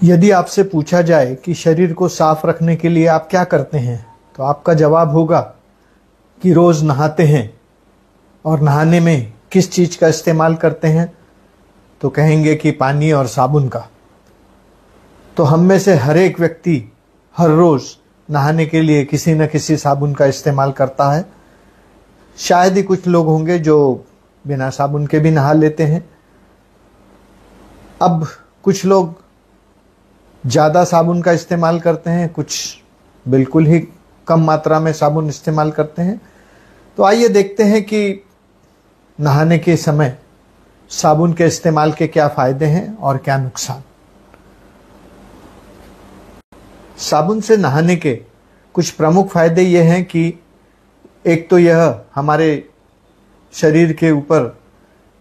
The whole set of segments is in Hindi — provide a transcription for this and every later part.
यदि आपसे पूछा जाए कि शरीर को साफ रखने के लिए आप क्या करते हैं, तो आपका जवाब होगा कि रोज नहाते हैं। और नहाने में किस चीज का इस्तेमाल करते हैं, तो कहेंगे कि पानी और साबुन का। तो हम में से हर एक व्यक्ति हर रोज नहाने के लिए किसी न किसी साबुन का इस्तेमाल करता है। शायद ही कुछ लोग होंगे जो बिना साबुन के भी नहा लेते हैं। अब कुछ लोग ज़्यादा साबुन का इस्तेमाल करते हैं, कुछ बिल्कुल ही कम मात्रा में साबुन इस्तेमाल करते हैं। तो आइए देखते हैं कि नहाने के समय साबुन के इस्तेमाल के क्या फायदे हैं और क्या नुकसान। साबुन से नहाने के कुछ प्रमुख फायदे ये हैं कि एक तो यह हमारे शरीर के ऊपर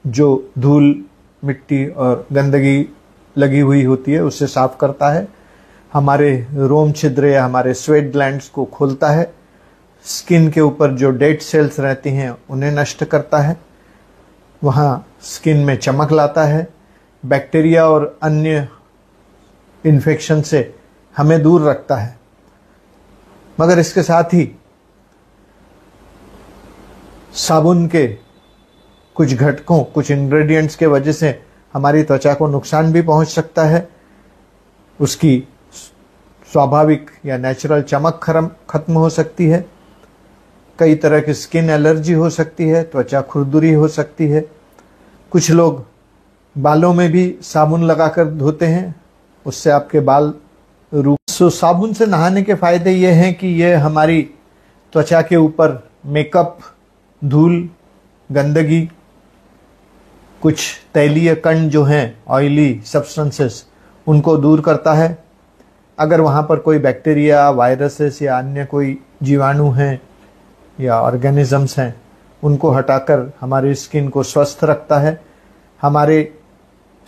जो धूल, मिट्टी और गंदगी लगी हुई होती है उसे साफ करता है। हमारे रोम छिद्र या हमारे स्वेट ग्लैंड्स को खोलता है। स्किन के ऊपर जो डेड सेल्स रहती हैं उन्हें नष्ट करता है। वहाँ स्किन में चमक लाता है। बैक्टीरिया और अन्य इन्फेक्शन से हमें दूर रखता है। मगर इसके साथ ही साबुन के कुछ घटकों, कुछ इंग्रेडिएंट्स के वजह से हमारी त्वचा को नुकसान भी पहुंच सकता है। उसकी स्वाभाविक या नेचुरल चमक खत्म हो सकती है। कई तरह की स्किन एलर्जी हो सकती है, त्वचा खुरदुरी हो सकती है। कुछ लोग बालों में भी साबुन लगाकर धोते हैं, उससे आपके बाल साबुन से नहाने के फायदे ये हैं कि यह हमारी त्वचा के ऊपर मेकअप, धूल, गंदगी, कुछ तैलीय कण जो हैं, ऑयली सब्सटेंसेस, उनको दूर करता है। अगर वहाँ पर कोई बैक्टीरिया, वायरसेस या अन्य कोई जीवाणु हैं या ऑर्गेनिजम्स हैं, उनको हटाकर हमारी स्किन को स्वस्थ रखता है। हमारे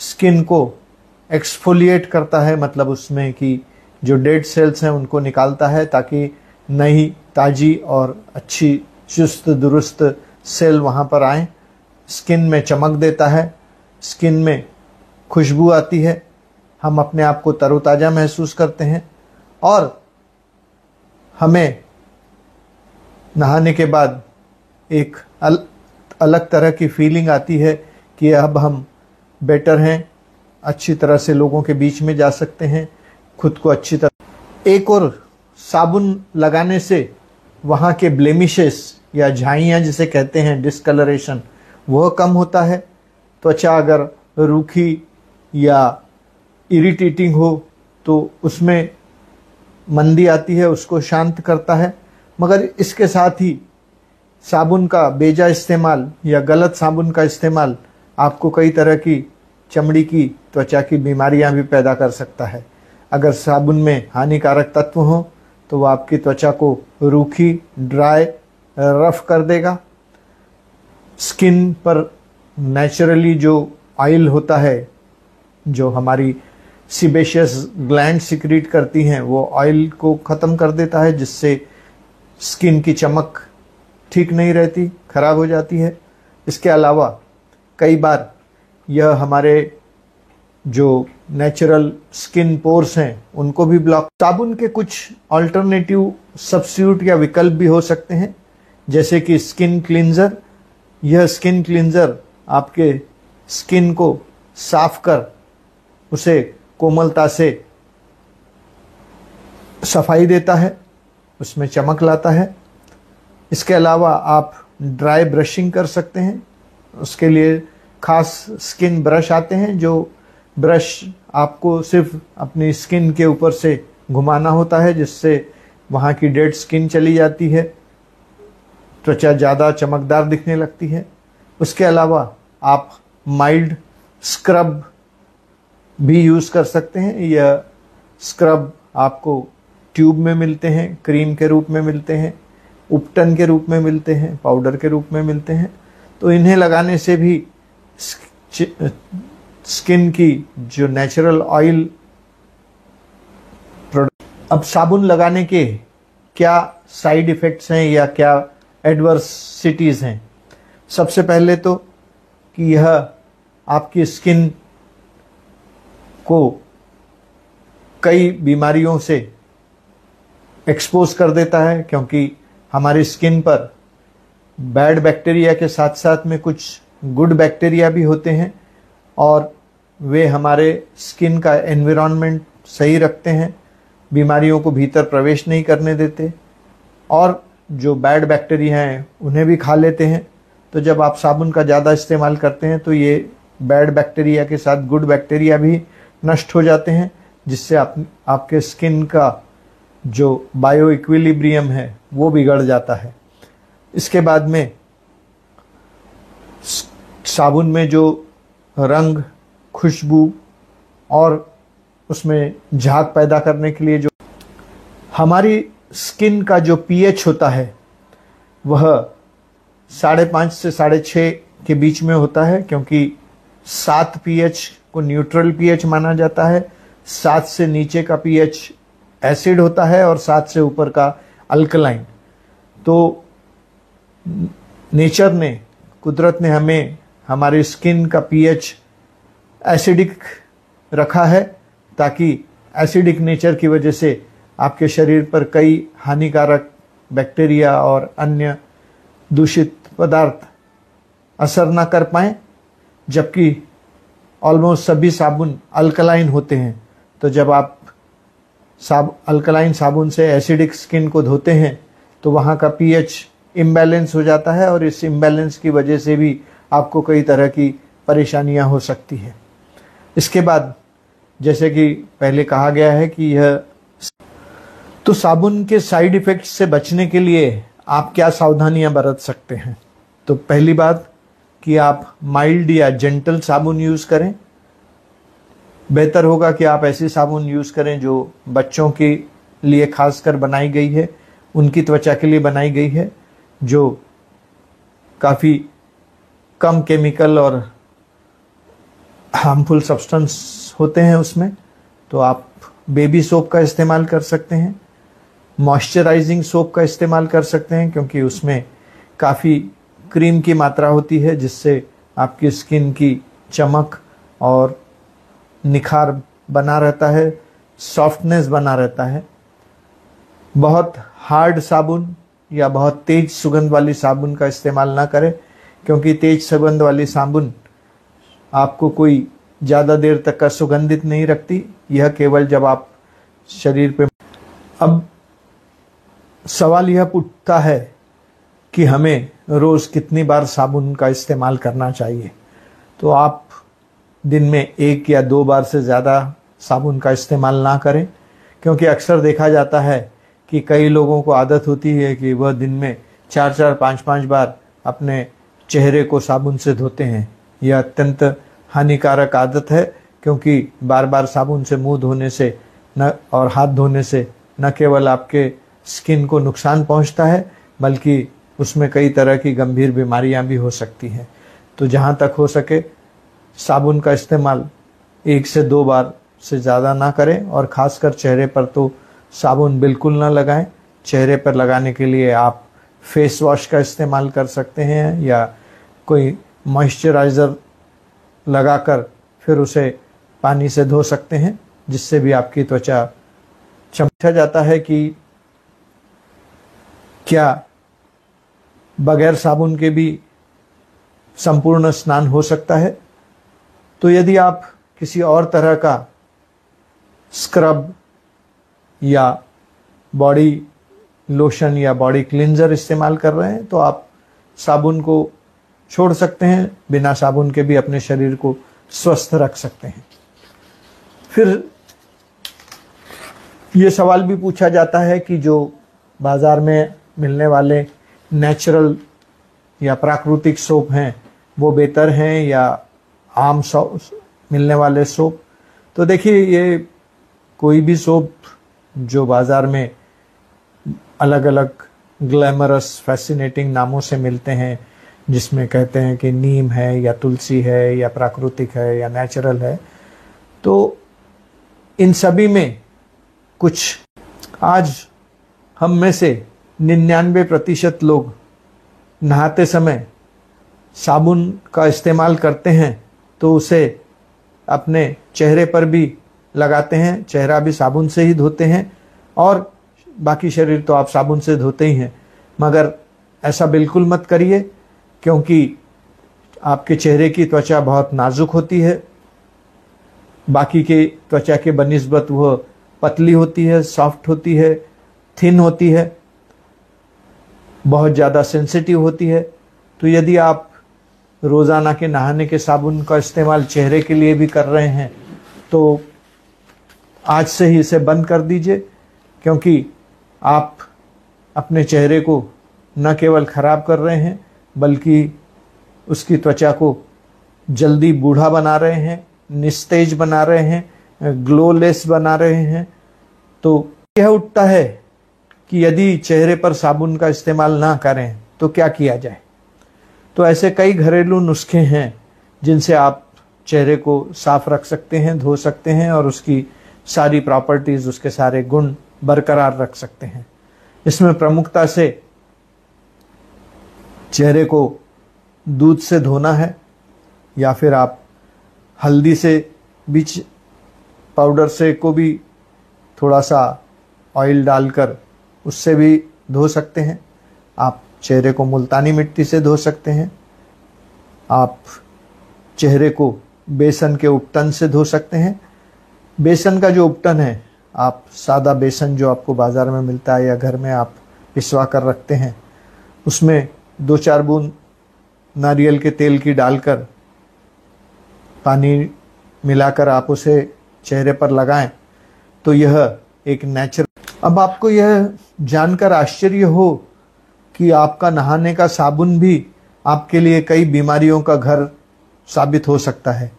स्किन को एक्सफोलिएट करता है, मतलब उसमें कि जो डेड सेल्स हैं उनको निकालता है ताकि नई, ताजी और अच्छी चुस्त दुरुस्त सेल वहाँ पर आएँ। स्किन में चमक देता है, स्किन में खुशबू आती है, हम अपने आप को तरोताज़ा महसूस करते हैं और हमें नहाने के बाद एक अलग तरह की फीलिंग आती है कि अब हम बेटर हैं, अच्छी तरह से लोगों के बीच में जा सकते हैं, खुद को अच्छी तरह। एक और, साबुन लगाने से वहाँ के ब्लेमिशेस या झाइयाँ जिसे कहते हैं, डिस्कलरेशन, वह कम होता है। त्वचा अगर रूखी या इरिटेटिंग हो तो उसमें मंदी आती है, उसको शांत करता है। मगर इसके साथ ही साबुन का बेजा इस्तेमाल या गलत साबुन का इस्तेमाल आपको कई तरह की चमड़ी की, त्वचा की बीमारियां भी पैदा कर सकता है। अगर साबुन में हानिकारक तत्व हों तो वह आपकी त्वचा को रूखी, ड्राई, रफ कर देगा। स्किन पर नेचुरली जो ऑयल होता है, जो हमारी सीबेशियस ग्लैंड सिक्रीट करती हैं, वो ऑयल को ख़त्म कर देता है, जिससे स्किन की चमक ठीक नहीं रहती, खराब हो जाती है। इसके अलावा कई बार यह हमारे जो नेचुरल स्किन पोर्स हैं उनको भी ब्लॉक। साबुन के कुछ अल्टरनेटिव सब्स्टिट्यूट या विकल्प भी हो सकते हैं, जैसे कि स्किन क्लींजर। यह स्किन क्लींजर आपके स्किन को साफ कर उसे कोमलता से सफाई देता है, उसमें चमक लाता है। इसके अलावा आप ड्राई ब्रशिंग कर सकते हैं। उसके लिए खास स्किन ब्रश आते हैं, जो ब्रश आपको सिर्फ अपनी स्किन के ऊपर से घुमाना होता है, जिससे वहाँ की डेड स्किन चली जाती है, त्वचा ज़्यादा चमकदार दिखने लगती है। उसके अलावा आप माइल्ड स्क्रब भी यूज़ कर सकते हैं। यह स्क्रब आपको ट्यूब में मिलते हैं, क्रीम के रूप में मिलते हैं, उपटन के रूप में मिलते हैं, पाउडर के रूप में मिलते हैं। तो इन्हें लगाने से भी स्किन की जो नेचुरल ऑयल प्रोडक्ट। अब साबुन लगाने के क्या साइड इफ़ेक्ट्स हैं या क्या एडवर्सिटीज़ हैं। सबसे पहले तो कि यह आपकी स्किन को कई बीमारियों से एक्सपोज कर देता है, क्योंकि हमारी स्किन पर बैड बैक्टीरिया के साथ साथ में कुछ गुड बैक्टीरिया भी होते हैं और वे हमारे स्किन का एनवायरनमेंट सही रखते हैं, बीमारियों को भीतर प्रवेश नहीं करने देते और जो बैड बैक्टीरिया हैं उन्हें भी खा लेते हैं। तो जब आप साबुन का ज़्यादा इस्तेमाल करते हैं तो ये बैड बैक्टीरिया के साथ गुड बैक्टीरिया भी नष्ट हो जाते हैं, जिससे आपके स्किन का जो बायो इक्विलिब्रियम है वो बिगड़ जाता है। इसके बाद में साबुन में जो रंग, खुशबू और उसमें झाग पैदा करने के लिए जो हमारी स्किन का जो पीएच होता है वह 5.5 से 6.5 के बीच में होता है, क्योंकि 7 पीएच को न्यूट्रल पीएच माना जाता है, 7 से नीचे का पीएच एसिड होता है और 7 से ऊपर का अल्कलाइन। तो नेचर ने, कुदरत ने हमें हमारी स्किन का पीएच एसिडिक रखा है, ताकि एसिडिक नेचर की वजह से आपके शरीर पर कई हानिकारक बैक्टीरिया और अन्य दूषित पदार्थ असर ना कर पाएं। जबकि ऑलमोस्ट सभी साबुन अल्कलाइन होते हैं, तो जब आप अल्कलाइन साबुन से एसिडिक स्किन को धोते हैं तो वहाँ का पीएच इम्बैलेंस हो जाता है और इस इम्बैलेंस की वजह से भी आपको कई तरह की परेशानियां हो सकती है। इसके बाद जैसे कि पहले कहा गया है कि तो साबुन के साइड इफेक्ट्स से बचने के लिए आप क्या सावधानियां बरत सकते हैं। तो पहली बात कि आप माइल्ड या जेंटल साबुन यूज़ करें। बेहतर होगा कि आप ऐसी साबुन यूज़ करें जो बच्चों के लिए खासकर बनाई गई है, उनकी त्वचा के लिए बनाई गई है, जो काफ़ी कम केमिकल और हार्मफुल सब्सटेंस होते हैं उसमें। तो आप बेबी सोप का इस्तेमाल कर सकते हैं, मॉइस्चराइजिंग सोप का इस्तेमाल कर सकते हैं, क्योंकि उसमें काफ़ी क्रीम की मात्रा होती है, जिससे आपकी स्किन की चमक और निखार बना रहता है, सॉफ्टनेस बना रहता है। बहुत हार्ड साबुन या बहुत तेज सुगंध वाली साबुन का इस्तेमाल ना करें, क्योंकि तेज सुगंध वाली साबुन आपको कोई ज़्यादा देर तक का सुगंधित नहीं रखती। यह केवल जब आप शरीर पे। अब सवाल यह उठता है कि हमें रोज़ कितनी बार साबुन का इस्तेमाल करना चाहिए। तो आप दिन में 1 या 2 बार से ज़्यादा साबुन का इस्तेमाल ना करें, क्योंकि अक्सर देखा जाता है कि कई लोगों को आदत होती है कि वह दिन में 4-4, 5-5 बार अपने चेहरे को साबुन से धोते हैं। यह अत्यंत हानिकारक आदत है, क्योंकि बार बार साबुन से मुंह धोने से न और हाथ धोने से न केवल आपके स्किन को नुकसान पहुंचता है, बल्कि उसमें कई तरह की गंभीर बीमारियां भी हो सकती हैं। तो जहां तक हो सके साबुन का इस्तेमाल 1 से 2 बार से ज़्यादा ना करें, और ख़ासकर चेहरे पर तो साबुन बिल्कुल ना लगाएं। चेहरे पर लगाने के लिए आप फेस वॉश का इस्तेमाल कर सकते हैं या कोई मॉइस्चराइज़र लगाकर फिर उसे पानी से धो सकते हैं, जिससे भी आपकी त्वचा पूछा जाता है कि क्या बगैर साबुन के भी संपूर्ण स्नान हो सकता है। तो यदि आप किसी और तरह का स्क्रब या बॉडी लोशन या बॉडी क्लींजर इस्तेमाल कर रहे हैं, तो आप साबुन को छोड़ सकते हैं, बिना साबुन के भी अपने शरीर को स्वस्थ रख सकते हैं। फिर ये सवाल भी पूछा जाता है कि जो बाज़ार में मिलने वाले नेचुरल या प्राकृतिक सोप हैं वो बेहतर हैं या आम मिलने वाले सोप। तो देखिए, ये कोई भी सोप जो बाज़ार में अलग अलग ग्लैमरस फैसिनेटिंग नामों से मिलते हैं, जिसमें कहते हैं कि नीम है या तुलसी है या प्राकृतिक है या नेचुरल है, तो इन सभी में कुछ, आज हम में से 99% लोग नहाते समय साबुन का इस्तेमाल करते हैं, तो उसे अपने चेहरे पर भी लगाते हैं, चेहरा भी साबुन से ही धोते हैं और बाकी शरीर तो आप साबुन से धोते ही हैं, मगर ऐसा बिल्कुल मत करिए क्योंकि आपके चेहरे की त्वचा बहुत नाजुक होती है, बाकी के त्वचा के बनिस्बत वह पतली होती है, सॉफ्ट होती है, थिन होती है, बहुत ज़्यादा सेंसिटिव होती है। तो यदि आप रोज़ाना के नहाने के साबुन का इस्तेमाल चेहरे के लिए भी कर रहे हैं तो आज से ही इसे बंद कर दीजिए, क्योंकि आप अपने चेहरे को न केवल ख़राब कर रहे हैं बल्कि उसकी त्वचा को जल्दी बूढ़ा बना रहे हैं, निस्तेज बना रहे हैं, ग्लोलेस बना रहे हैं। तो यह उठता है कि यदि चेहरे पर साबुन का इस्तेमाल ना करें तो क्या किया जाए। तो ऐसे कई घरेलू नुस्खे हैं जिनसे आप चेहरे को साफ रख सकते हैं, धो सकते हैं और उसकी सारी प्रॉपर्टीज, उसके सारे गुण बरकरार रख सकते हैं। इसमें प्रमुखता से चेहरे को दूध से धोना है, या फिर आप हल्दी से बीच पाउडर से को भी थोड़ा सा ऑयल डालकर उससे भी धो सकते हैं। आप चेहरे को मुल्तानी मिट्टी से धो सकते हैं। आप चेहरे को बेसन के उपटन से धो सकते हैं। बेसन का जो उपटन है, आप सादा बेसन जो आपको बाज़ार में मिलता है या घर में आप पिसवा कर रखते हैं, उसमें 2-4 बूंद नारियल के तेल की डालकर पानी मिलाकर आप उसे चेहरे पर लगाएं तो यह एक नेचुरल। अब आपको यह जानकर आश्चर्य हो कि आपका नहाने का साबुन भी आपके लिए कई बीमारियों का घर साबित हो सकता है।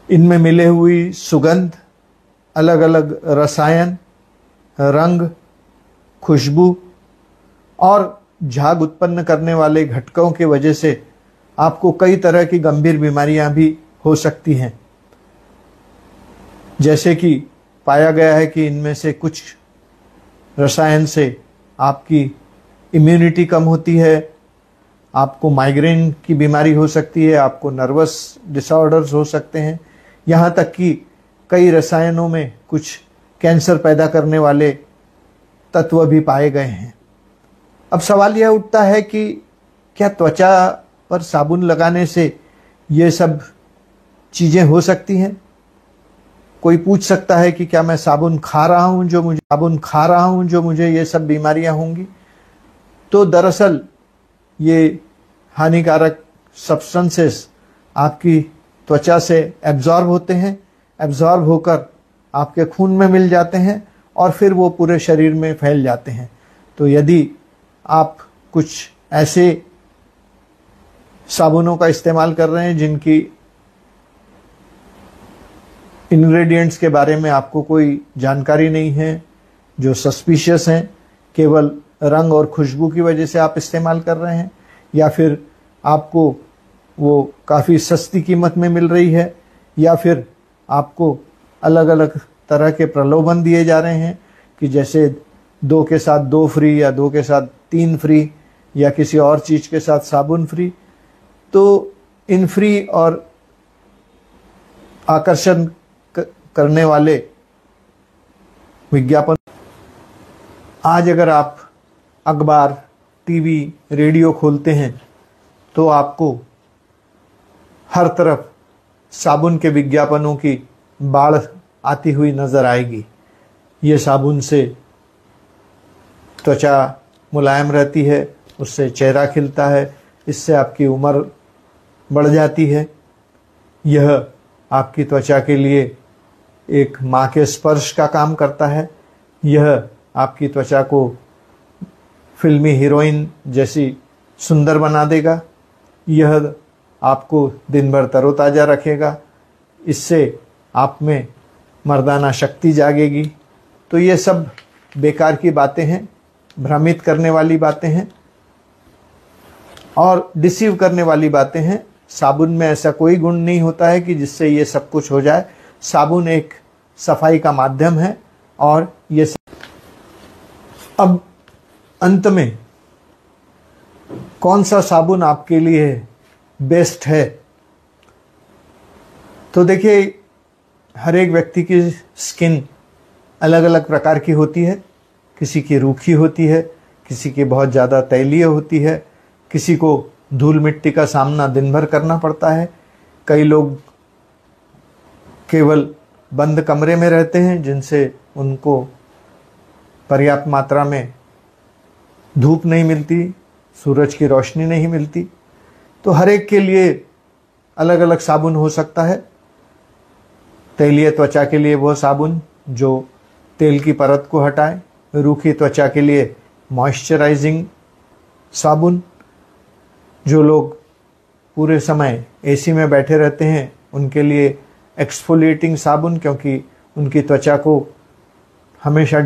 इनमें मिले हुई सुगंध, अलग अलग रसायन, रंग, खुशबू और झाग उत्पन्न करने वाले घटकों की वजह से आपको कई तरह की गंभीर बीमारियां भी हो सकती हैं। जैसे कि पाया गया है कि इनमें से कुछ रसायन से आपकी इम्यूनिटी कम होती है, आपको माइग्रेन की बीमारी हो सकती है, आपको नर्वस डिसऑर्डर्स हो सकते हैं, यहाँ तक कि कई रसायनों में कुछ कैंसर पैदा करने वाले तत्व भी पाए गए हैं। अब सवाल यह उठता है कि क्या त्वचा पर साबुन लगाने से ये सब चीज़ें हो सकती हैं? कोई पूछ सकता है कि क्या मैं साबुन खा रहा हूं जो मुझे ये सब बीमारियां होंगी? तो दरअसल ये हानिकारक सब्सटेंसेस आपकी त्वचा से एब्जॉर्ब होते हैं, एब्जॉर्ब होकर आपके खून में मिल जाते हैं और फिर वो पूरे शरीर में फैल जाते हैं। तो यदि आप कुछ ऐसे साबुनों का इस्तेमाल कर रहे हैं जिनकी इंग्रेडिएंट्स के बारे में आपको कोई जानकारी नहीं है, जो सस्पिशियस हैं, केवल रंग और खुशबू की वजह से आप इस्तेमाल कर रहे हैं, या फिर आपको वो काफ़ी सस्ती कीमत में मिल रही है, या फिर आपको अलग अलग तरह के प्रलोभन दिए जा रहे हैं कि जैसे 2 के साथ 2 फ्री या 2 के साथ 3 फ्री या किसी और चीज़ के साथ साबुन फ्री। तो इन फ्री और आकर्षण करने वाले विज्ञापन, आज अगर आप अखबार, टीवी, रेडियो खोलते हैं तो आपको हर तरफ साबुन के विज्ञापनों की बाढ़ आती हुई नजर आएगी। ये साबुन से त्वचा मुलायम रहती है, उससे चेहरा खिलता है, इससे आपकी उम्र बढ़ जाती है, यह आपकी त्वचा के लिए एक माँ के स्पर्श का काम करता है, यह आपकी त्वचा को फिल्मी हीरोइन जैसी सुंदर बना देगा, यह आपको दिन भर तरोताज़ा रखेगा, इससे आप में मर्दाना शक्ति जागेगी। तो ये सब बेकार की बातें हैं, भ्रमित करने वाली बातें हैं और डिसीव करने वाली बातें हैं। साबुन में ऐसा कोई गुण नहीं होता है कि जिससे ये सब कुछ हो जाए। साबुन एक सफाई का माध्यम है और ये अब अंत में कौन सा साबुन आपके लिए बेस्ट है? तो देखिए, हर एक व्यक्ति की स्किन अलग अलग प्रकार की होती है। किसी की रूखी होती है, किसी की बहुत ज़्यादा तैलीय होती है, किसी को धूल मिट्टी का सामना दिन भर करना पड़ता है। कई लोग केवल बंद कमरे में रहते हैं जिनसे उनको पर्याप्त मात्रा में धूप नहीं मिलती, सूरज की रोशनी नहीं मिलती। तो हर एक के लिए अलग अलग साबुन हो सकता है। तैलीय त्वचा के लिए वो साबुन जो तेल की परत को हटाए, रूखी त्वचा के लिए मॉइस्चराइजिंग साबुन, जो लोग पूरे समय एसी में बैठे रहते हैं उनके लिए एक्सफोलिएटिंग साबुन, क्योंकि उनकी त्वचा को हमेशा